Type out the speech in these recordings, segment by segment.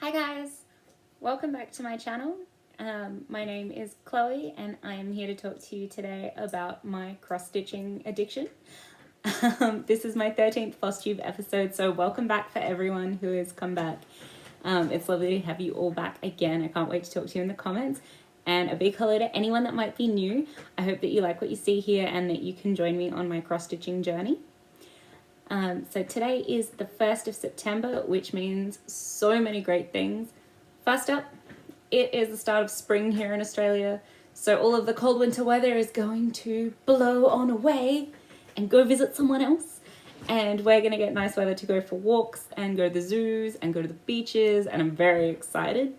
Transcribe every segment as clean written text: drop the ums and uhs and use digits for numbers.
Hi guys, welcome back to my channel. My name is Chloe and I am here to talk to you today about my cross-stitching addiction. This is my 13th Flosstube episode, so welcome back for everyone who has come back. It's lovely to have you all back again. I can't wait to talk to you in the comments. And a big hello to anyone that might be new. I hope that you like what you see here and that you can join me on my cross-stitching journey. So today is the 1st of September, which means so many great things. First up, it is the start of spring here in Australia, so all of the cold winter weather is going to blow on away and go visit someone else. And we're going to get nice weather to go for walks and go to the zoos and go to the beaches, and I'm very excited.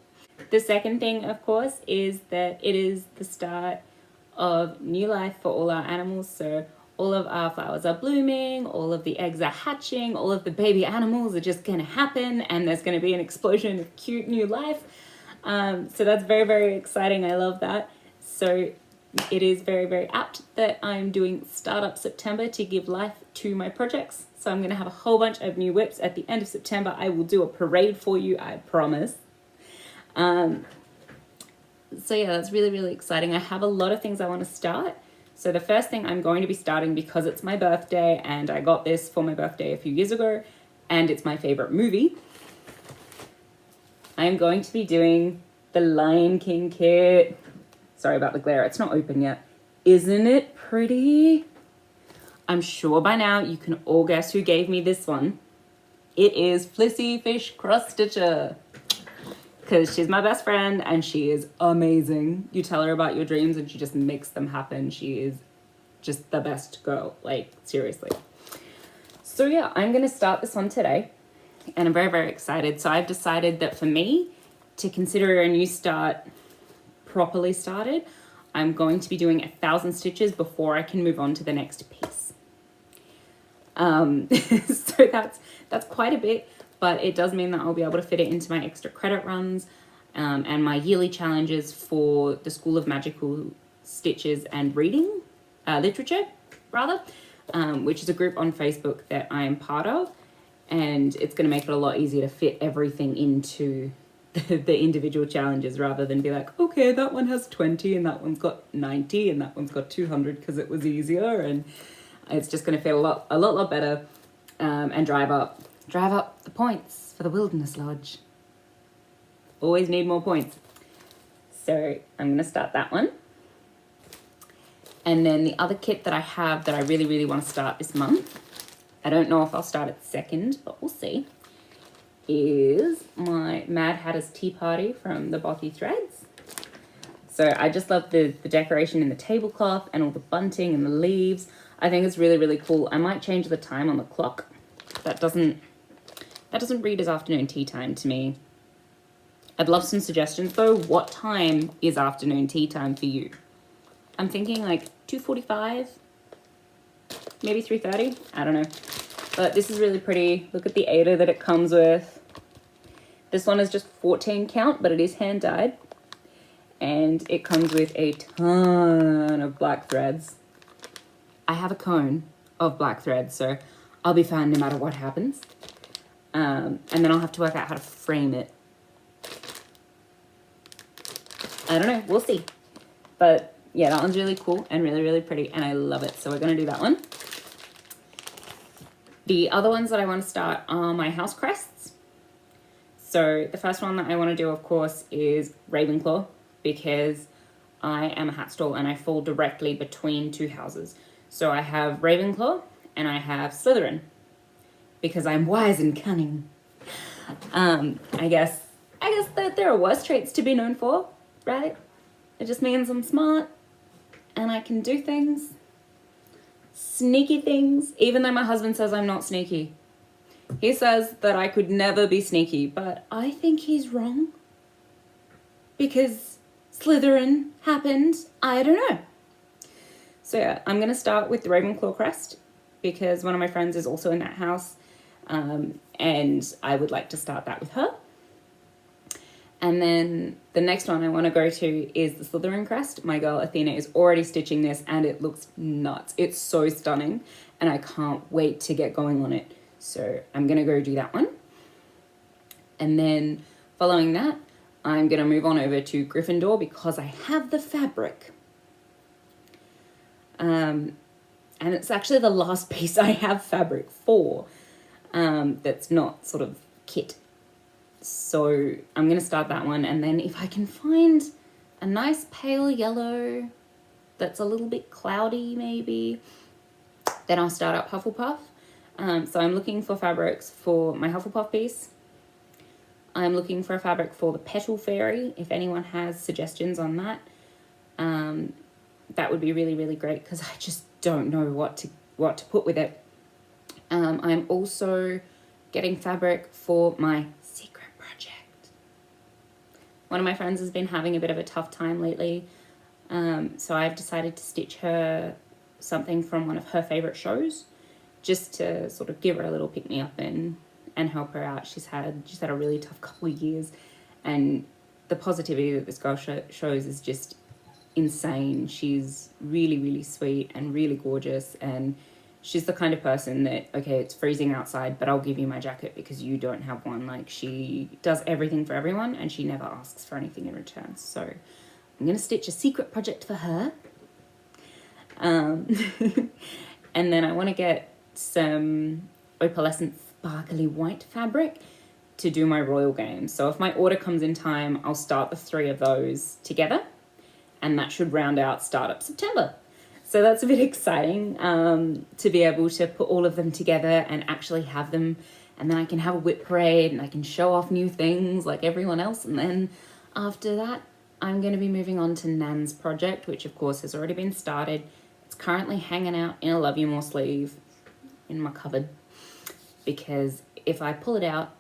The second thing, of course, is that it is the start of new life for all our animals, so all of our flowers are blooming, all of the eggs are hatching, all of the baby animals are just going to happen, and there's going to be an explosion of cute new life. So that's very, very exciting. I love that. So it is very, very apt that I'm doing Startup September to give life to my projects. So I'm going to have a whole bunch of new whips at the end of September. I will do a parade for you, I promise. So yeah, that's really, really exciting. I have a lot of things I want to start. So the first thing I'm going to be starting, because it's my birthday and I got this for my birthday a few years ago and it's my favorite movie, I'm going to be doing the Lion King kit. Sorry about the glare, it's not open yet. Isn't it pretty? I'm sure by now you can all guess who gave me this one. It is Flissy Fish Cross Stitcher. Because she's my best friend and she is amazing. You tell her about your dreams and she just makes them happen. She is just the best girl, like seriously. So yeah, I'm going to start this one today and I'm very, very excited. So I've decided that for me to consider a new start properly started, I'm going to be doing 1,000 stitches before I can move on to the next piece. So that's quite a bit. But it does mean that I'll be able to fit it into my extra credit runs and my yearly challenges for the School of Magical Stitches and Reading, Literature, rather, which is a group on Facebook that I am part of. And it's going to make it a lot easier to fit everything into the individual challenges rather than be like, okay, that one has 20 and that one's got 90 and that one's got 200 because it was easier. And it's just going to feel a lot better and drive up the points for the Wilderness Lodge. Always need more points. So I'm going to start that one. And then the other kit that I have that I really, really want to start this month, I don't know if I'll start it second, but we'll see, is my Mad Hatter's Tea Party from the Bothy Threads. So I just love the decoration in the tablecloth and all the bunting and the leaves. I think it's really, really cool. I might change the time on the clock. That doesn't read as afternoon tea time to me. I'd love some suggestions though. What time is afternoon tea time for you? I'm thinking like 2:45, maybe 3:30. I don't know. But this is really pretty. Look at the Ada that it comes with. This one is just 14 count, but it is hand dyed. And it comes with a ton of black threads. I have a cone of black threads, so I'll be fine no matter what happens. And then I'll have to work out how to frame it. I don't know, we'll see. But yeah, that one's really cool and really, really pretty and I love it. So we're gonna do that one. The other ones that I want to start are my house crests. So the first one that I want to do, of course, is Ravenclaw, because I am a hat stall and I fall directly between two houses. So I have Ravenclaw and I have Slytherin, because I'm wise and cunning. I guess that there are worse traits to be known for, right? It just means I'm smart and I can do things, sneaky things, even though my husband says I'm not sneaky. He says that I could never be sneaky, but I think he's wrong, because Slytherin happened. I don't know. So yeah, I'm gonna start with the Ravenclaw crest because one of my friends is also in that house. And I would like to start that with her. And then the next one I want to go to is the Slytherin crest. My girl Athena is already stitching this and it looks nuts. It's so stunning and I can't wait to get going on it. So I'm going to go do that one. And then Following that, I'm going to move on over to Gryffindor because I have the fabric. And it's actually the last piece I have fabric for that's not sort of kit. So I'm going to start that one, and then if I can find a nice pale yellow that's a little bit cloudy maybe, then I'll start up Hufflepuff. So I'm looking for fabrics for my Hufflepuff piece. I'm looking for a fabric for the Petal Fairy. If anyone has suggestions on that, that would be really, really great because I just don't know what to put with it. I'm also getting fabric for my secret project. One of my friends has been having a bit of a tough time lately, so I've decided to stitch her something from one of her favourite shows, just to sort of give her a little pick-me-up and help her out. She's had a really tough couple of years, and the positivity that this girl shows is just insane. She's really, really sweet and really gorgeous, and she's the kind of person that, okay, it's freezing outside, but I'll give you my jacket because you don't have one. Like, she does everything for everyone, and she never asks for anything in return. So I'm going to stitch a secret project for her. And then I want to get some opalescent sparkly white fabric to do my royal game. So if my order comes in time, I'll start the 3 of those together, and that should round out Startup September. So that's a bit exciting, to be able to put all of them together and actually have them, and then I can have a whip parade and I can show off new things like everyone else. And then after that, I'm going to be moving on to Nan's project, which of course has already been started. It's currently hanging out in a Love You More sleeve in my cupboard, because if I pull it out,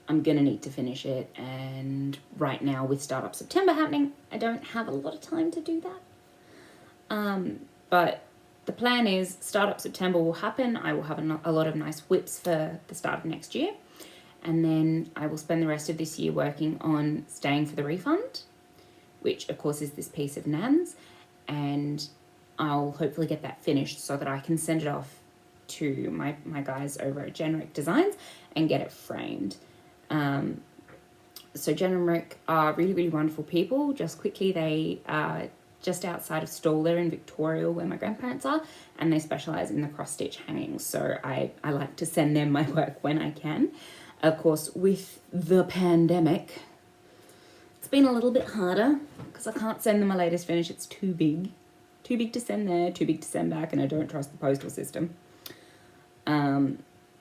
I'm going to need to finish it. And right now with Startup September happening, I don't have a lot of time to do that. But the plan is Startup September will happen. I will have a lot of nice whips for the start of next year. And then I will spend the rest of this year working on Staying for the Refund, which of course is this piece of Nan's. And I'll hopefully get that finished so that I can send it off to my guys over at Generic Designs and get it framed. So Generic are really, really wonderful people. Just quickly, they are just outside of Stall. They're in Victoria where my grandparents are, and they specialise in the cross-stitch hangings. So I like to send them my work when I can. Of course, with the pandemic, it's been a little bit harder because I can't send them my latest finish. It's too big. Too big to send there, too big to send back, and I don't trust the postal system.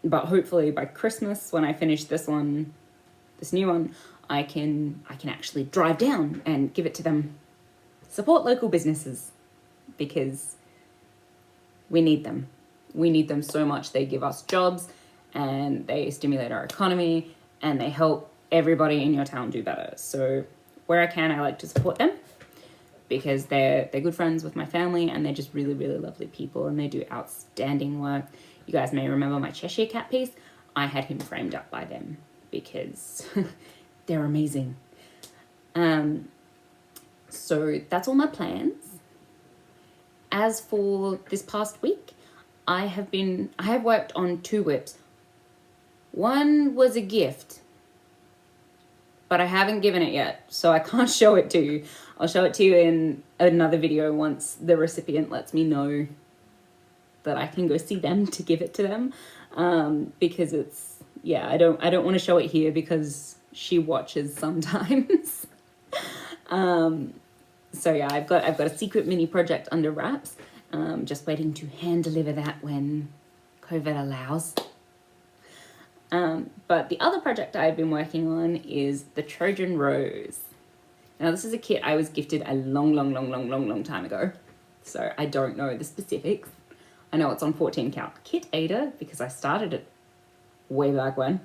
But hopefully by Christmas, when I finish this new one, I can actually drive down and give it to them. Support local businesses, because we need them. We need them so much. They give us jobs, and they stimulate our economy, and they help everybody in your town do better. So where I can, I like to support them, because they're good friends with my family, and they're just really, really lovely people, and they do outstanding work. You guys may remember my Cheshire Cat piece. I had him framed up by them because they're amazing. So that's all my plans. As for this past week, I have worked on 2 whips. One was a gift, but I haven't given it yet, so I can't show it to you. I'll show it to you in another video once the recipient lets me know that I can go see them to give it to them, because I don't want to show it here because she watches sometimes. So yeah, I've got a secret mini project under wraps, just waiting to hand deliver that when COVID allows. But the other project I've been working on is the Trojan Rose. Now this is a kit I was gifted a long time ago, so I don't know the specifics. I know it's on 14 count Kit Ada because I started it way back when.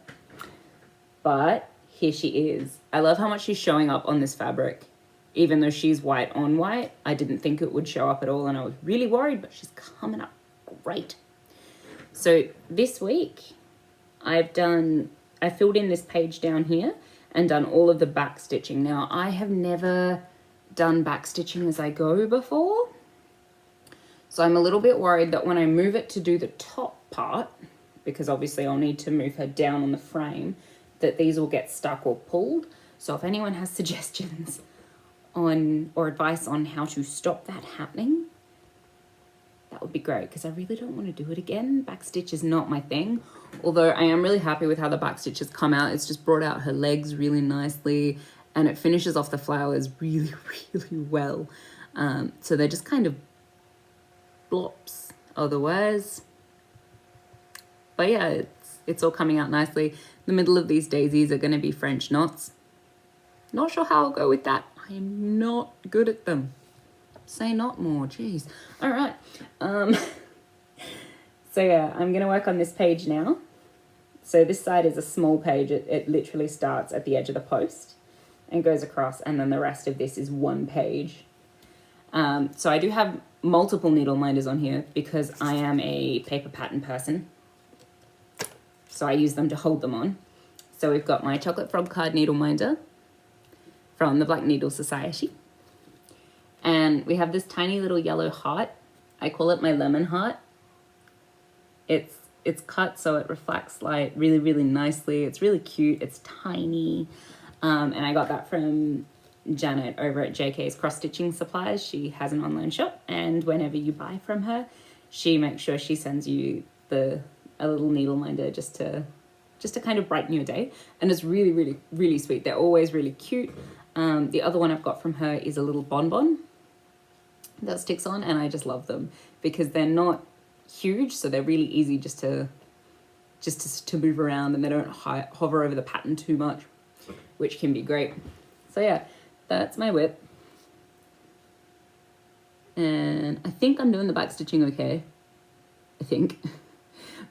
But here she is. I love how much she's showing up on this fabric. Even though she's white on white, I didn't think it would show up at all, and I was really worried, but she's coming up great. So this week, I filled in this page down here and done all of the back stitching. Now, I have never done back stitching as I go before, so I'm a little bit worried that when I move it to do the top part, because obviously I'll need to move her down on the frame, that these will get stuck or pulled. So if anyone has suggestions on or advice on how to stop that happening, that would be great, because I really don't want to do it again. Backstitch is not my thing, although I am really happy with how the backstitch has come out. It's just brought out her legs really nicely, and it finishes off the flowers really, really well. So they're just kind of blops otherwise. But yeah, it's all coming out nicely. The middle of these daisies are going to be French knots. Not sure how I'll go with that. I am not good at them. Say not more, jeez. All right. So yeah, I'm going to work on this page now. So this side is a small page. It literally starts at the edge of the post and goes across, and then the rest of this is one page. So I do have multiple needle minders on here because I am a paper pattern person. So I use them to hold them on. So we've got my chocolate frog card needle minder from the Black Needle Society. And we have this tiny little yellow heart. I call it my lemon heart. It's cut so it reflects light really, really nicely. It's really cute. It's tiny. And I got that from Janet over at JK's Cross Stitching Supplies. She has an online shop, and whenever you buy from her, she makes sure she sends you a little needle minder just to kind of brighten your day. And it's really, really, really sweet. They're always really cute. The other one I've got from her is a little bonbon that sticks on, and I just love them because they're not huge, so they're really easy just to move around, and they don't hover over the pattern too much, which can be great. So yeah, that's my whip. And I think I'm doing the back stitching okay. I think.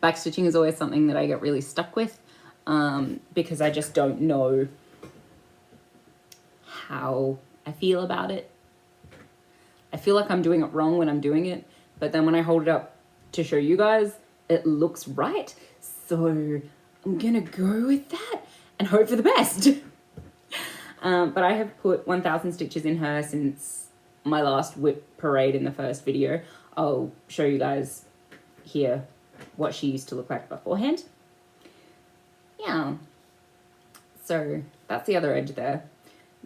Back stitching is always something that I get really stuck with because I just don't know how I feel about it. I feel like I'm doing it wrong when I'm doing it, but then when I hold it up to show you guys, it looks right. So I'm gonna go with that and hope for the best. But I have put 1,000 stitches in her since my last whip parade in the first video. I'll show you guys here what she used to look like beforehand. Yeah. So that's the other edge there,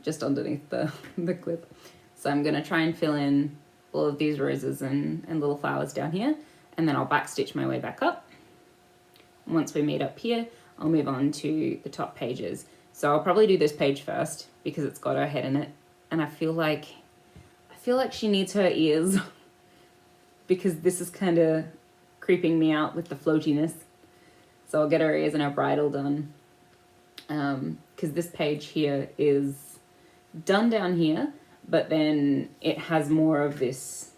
just underneath the clip. So I'm going to try and fill in all of these roses and little flowers down here, and then I'll backstitch my way back up. Once we meet up here, I'll move on to the top pages. So I'll probably do this page first because it's got her head in it, and I feel like she needs her ears because this is kind of creeping me out with the floatiness. So I'll get her ears and her bridle done because this page here is done down here, but then it has more of this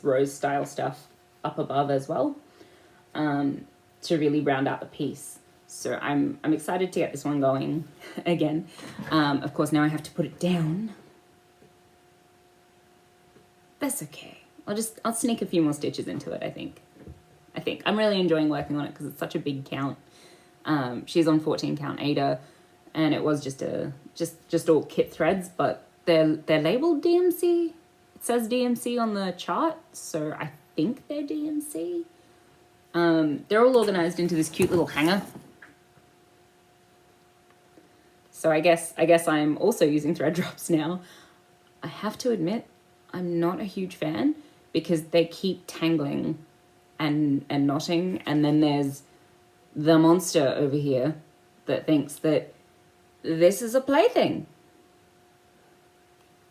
rose style stuff up above as well to really round out the piece. So I'm excited to get this one going again. Of course, now I have to put it down. That's okay. I'll sneak a few more stitches into it, I think. I'm really enjoying working on it because it's such a big count. She's on 14 count Ada, and it was just all kit threads, but they're labeled DMC. It says DMC on the chart, so I think they're DMC. They're all organized into this cute little hanger. So I guess I'm also using thread drops now. I have to admit, I'm not a huge fan because they keep tangling and knotting, and then there's the monster over here that thinks that this is a plaything.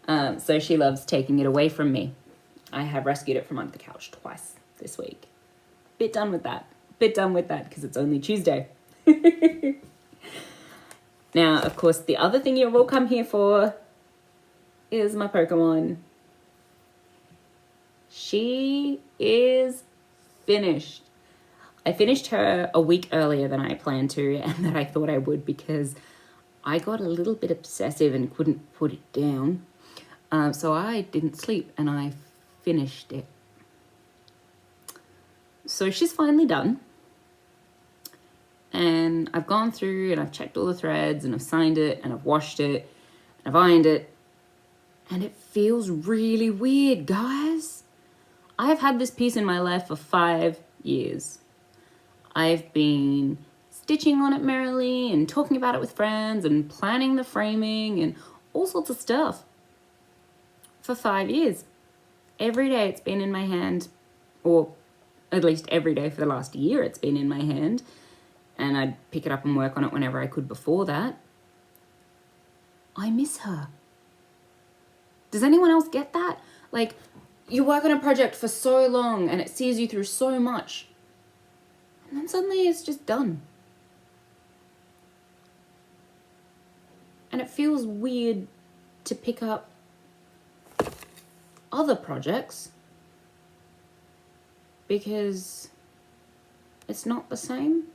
So she loves taking it away from me. I have rescued it from under the couch twice this week. Bit done with that because it's only Tuesday. Now, of course, the other thing you've all come here for is my Pokemon. She is finished. I finished her a week earlier than I planned to and that I thought I would because I got a little bit obsessive and couldn't put it down. So I didn't sleep and I finished it. So she's finally done. And I've gone through and I've checked all the threads and I've signed it and I've washed it and I've ironed it. And it feels really weird, guys. I've had this piece in my life for 5 years. I've been stitching on it merrily and talking about it with friends and planning the framing and all sorts of stuff for 5 years. Every day it's been in my hand, or at least every day for the last year it's been in my hand, and I'd pick it up and work on it whenever I could before that. I miss her. Does anyone else get that? Like, you work on a project for so long and it sees you through so much, and then suddenly it's just done. And it feels weird to pick up other projects because it's not the same.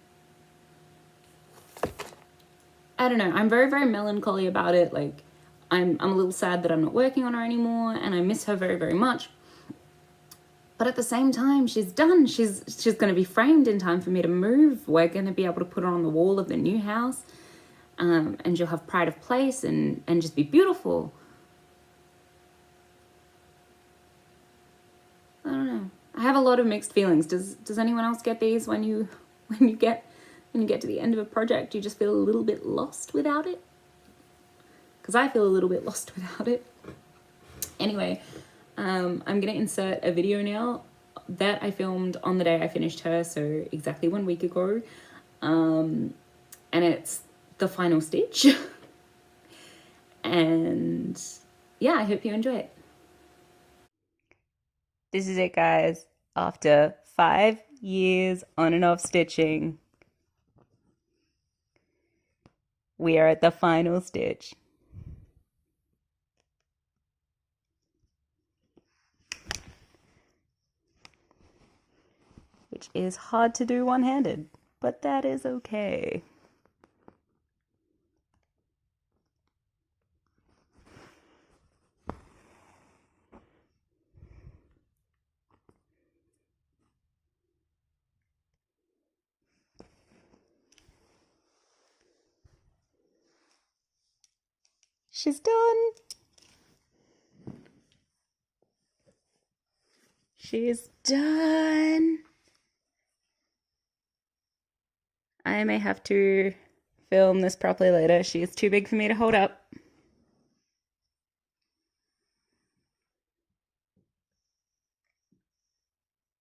I don't know. I'm very, very melancholy about it. Like, I'm a little sad that I'm not working on her anymore, and I miss her very, very much. But at the same time, she's done. She's going to be framed in time for me to move. We're going to be able to put her on the wall of the new house, and she'll have pride of place and just be beautiful. I don't know. I have a lot of mixed feelings. Does anyone else get these when you get to the end of a project? You just feel a little bit lost without it? Because I feel a little bit lost without it. Anyway, I'm going to insert a video now that I filmed on the day I finished her, so exactly 1 week ago. And it's the final stitch. And yeah, I hope you enjoy it. This is it, guys. After 5 years on and off stitching, we are at the final stitch. Which is hard to do one-handed, but that is okay. She's done. She's done. I may have to film this properly later. She is too big for me to hold up.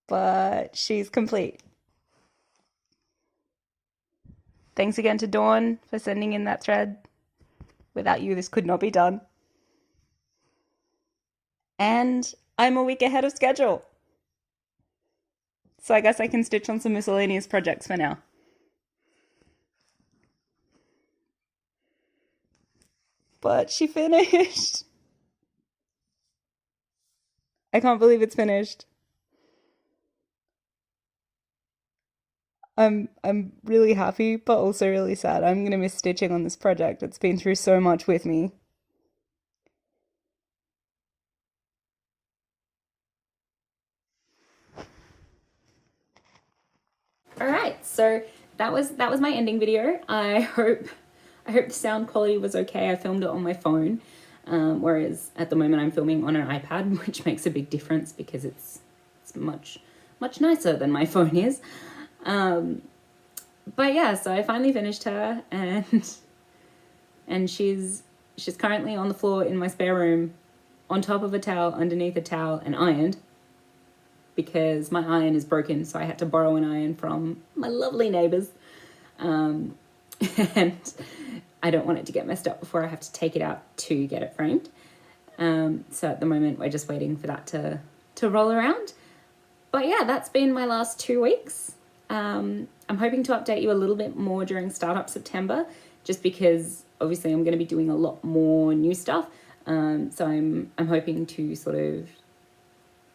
But she's complete. Thanks again to Dawn for sending in that thread. Without you, this could not be done. And I'm a week ahead of schedule. So I guess I can stitch on some miscellaneous projects for now. But she finished. I can't believe it's finished. I'm really happy, but also really sad. I'm gonna miss stitching on this project. It's been through so much with me. Alright, so that was my ending video. I hope the sound quality was okay. I filmed it on my phone, whereas at the moment I'm filming on an iPad, which makes a big difference because it's much nicer than my phone is. But yeah, so I finally finished her, and she's currently on the floor in my spare room, on top of a towel, underneath a towel, and ironed, because my iron is broken, so I had to borrow an iron from my lovely neighbours. And I don't want it to get messed up before I have to take it out to get it framed. So at the moment we're just waiting for that to roll around. But yeah, that's been my last 2 weeks. I'm hoping to update you a little bit more during Startup September, just because obviously I'm going to be doing a lot more new stuff. So I'm hoping to sort of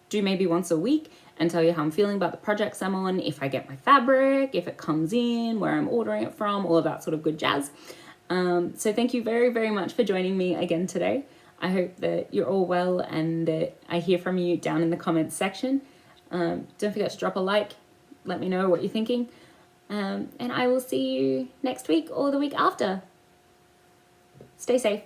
do maybe once a week and tell you how I'm feeling about the projects I'm on, if I get my fabric, if it comes in, where I'm ordering it from, all of that sort of good jazz. So thank you very, very much for joining me again today. I hope that you're all well and that I hear from you down in the comments section. Don't forget to drop a like. Let me know what you're thinking. And I will see you next week or the week after. Stay safe.